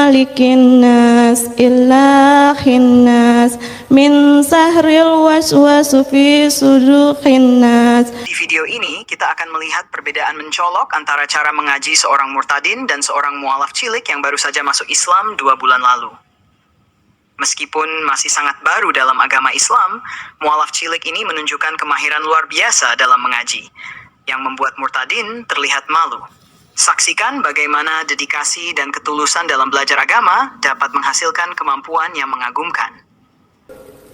malikin nas ilahin nas min sahril waswasu fi sudurin nas. Di video ini kita akan melihat perbedaan mencolok antara cara mengaji seorang murtadin dan seorang mualaf cilik yang baru saja masuk Islam 2 bulan lalu. Meskipun masih sangat baru dalam agama Islam, mualaf cilik ini menunjukkan kemahiran luar biasa dalam mengaji, yang membuat murtadin terlihat malu. Saksikan bagaimana dedikasi dan ketulusan dalam belajar agama dapat menghasilkan kemampuan yang mengagumkan.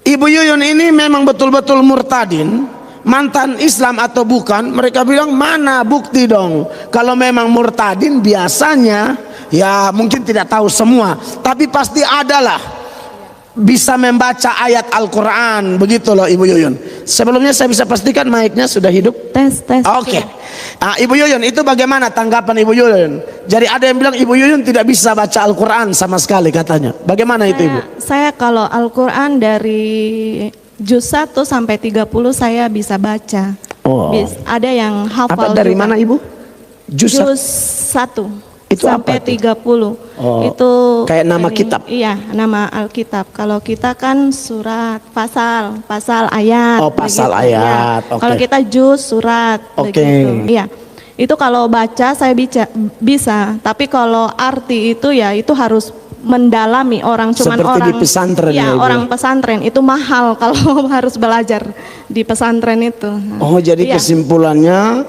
Ibu Yuyun ini memang betul-betul murtadin, mantan Islam atau bukan. Mereka bilang mana bukti dong. Kalau memang murtadin biasanya ya mungkin tidak tahu semua, tapi pasti adalah bisa membaca ayat Al-Quran. Begitu loh Ibu Yuyun. Sebelumnya saya bisa pastikan mic-nya sudah hidup. Tes. Oke. Nah, Ibu Yuyun, itu bagaimana tanggapan Ibu Yuyun? Jadi ada yang bilang Ibu Yuyun tidak bisa baca Al-Quran sama sekali katanya. Bagaimana itu Ibu? Saya kalau Al-Quran dari juz 1 sampai 30 saya bisa baca. Ada yang hafal. Apa dari juga. mana Ibu? Juz 1 itu sampai apa itu? 30. Itu kayak nama kitab. Iya, nama Alkitab. Kalau kita kan surat, pasal ayat. Pasal begitu, ayat. Ya. Kalau kita juz surat begitu. Iya. Itu kalau baca saya bisa, tapi kalau arti itu ya itu harus mendalami orang, cuman seperti orang di pesantren ya, orang pesantren itu mahal kalau harus belajar di pesantren itu. Jadi kesimpulannya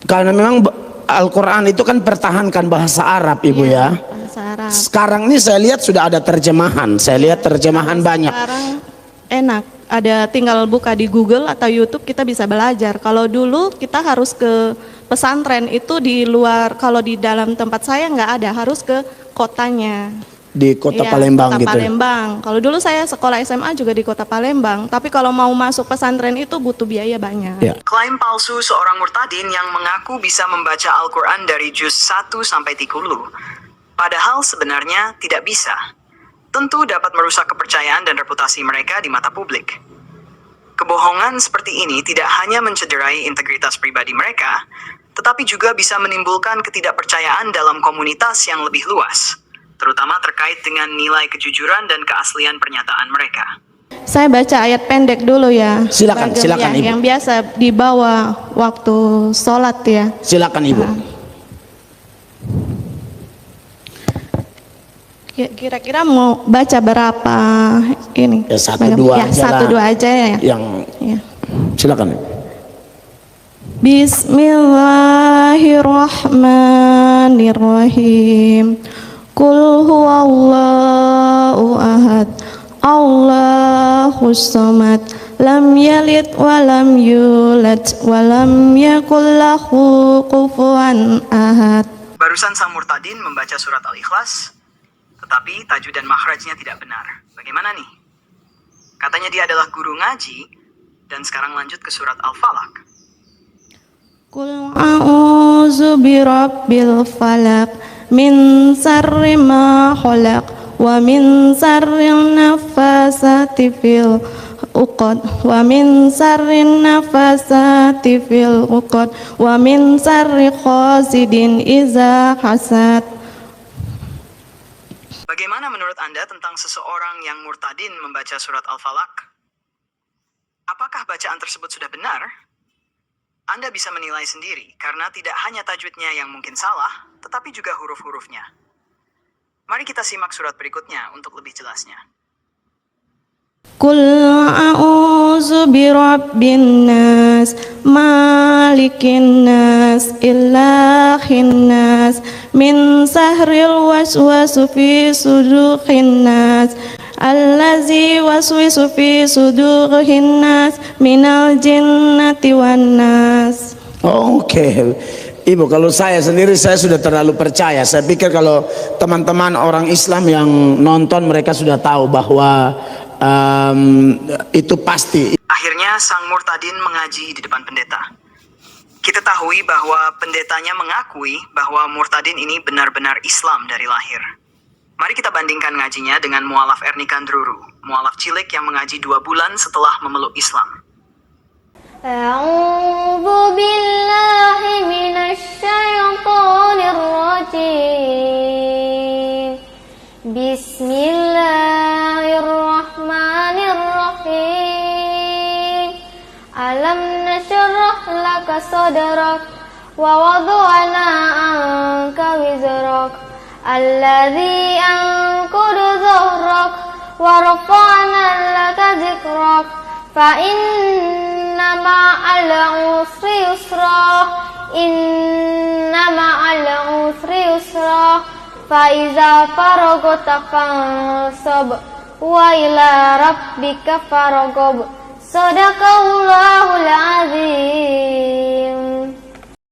karena memang Al-Quran itu kan pertahankan bahasa Arab Ibu ya. Bahasa Arab. Sekarang ini saya lihat sudah ada terjemahan. Saya lihat terjemahan banyak. Sekarang enak, ada tinggal buka di Google atau YouTube kita bisa belajar. Kalau dulu kita harus ke pesantren itu di luar, kalau di dalam tempat saya nggak ada, harus ke kotanya. Di kota Palembang kota gitu. Palembang. Kalau dulu saya sekolah SMA juga di kota Palembang, tapi kalau mau masuk pesantren itu butuh biaya banyak. Ya. Klaim palsu seorang murtadin yang mengaku bisa membaca Al-Quran dari juz 1 sampai 30, padahal sebenarnya tidak bisa. Tentu dapat merusak kepercayaan dan reputasi mereka di mata publik. Kebohongan seperti ini tidak hanya mencederai integritas pribadi mereka, tetapi juga bisa menimbulkan ketidakpercayaan dalam komunitas yang lebih luas, terutama terkait dengan nilai kejujuran dan keaslian pernyataan mereka. Saya baca ayat pendek dulu ya. Silakan Ibu. Yang biasa dibawa waktu sholat ya. Silakan Ibu. Kira-kira mau baca berapa ini? Ya, 1-2 aja ya. Silakan Ibu. Bismillahirrahmanirrahim. Qul huwallahu ahad, Allahus samad, lam yalid wa lam yulad wa lam yakul lahu kufuwan ahad. Barusan sang murtadin membaca surat Al-Ikhlas, tetapi tajwid dan makhrajnya tidak benar. Bagaimana nih? Katanya dia adalah guru ngaji, dan sekarang lanjut ke surat Al-Falaq. Qul a'udzu birabbil falaq min syarri ma khalaq wa min syarri nafasati fil uqad wa min syarri nafasati fil uqad wa min syarri hasidin iza hasad. Bagaimana menurut Anda tentang seseorang yang murtadin membaca surat Al-Falaq? Apakah bacaan tersebut sudah benar? Anda bisa menilai sendiri karena tidak hanya tajwidnya yang mungkin salah, tetapi juga huruf-hurufnya. Mari kita simak surat berikutnya untuk lebih jelasnya. Qul a'udzu birabbin nas, malikin nas, ilahin nas, min sahril waswasu fi sudurin nas, allazi waswisu fi sudurihin nas, minal jinnati wan nas. Oke. Ibu, kalau saya sendiri saya sudah terlalu percaya. Saya pikir kalau teman-teman orang Islam yang nonton mereka sudah tahu bahwa itu pasti. Akhirnya sang murtadin mengaji di depan pendeta. Kita tahu bahwa pendetanya mengakui bahwa murtadin ini benar-benar Islam dari lahir. Mari kita bandingkan ngajinya dengan mualaf Erni Kandruru, mualaf cilik yang mengaji 2 bulan setelah memeluk Islam. A'udzu billahi minasy syaithanir rajim. Bismillahirrahmanirrahim. Alam nashrah laka sadrak wa wada'na anka wizrak alladzi anqadha dhahrak wa rafa'na laka dzikrak fa inna ma'al usri yusra inna ma'al usri yusra fa iza faragta fansab wa ila rabbika faragab. Sadaqallahul azim.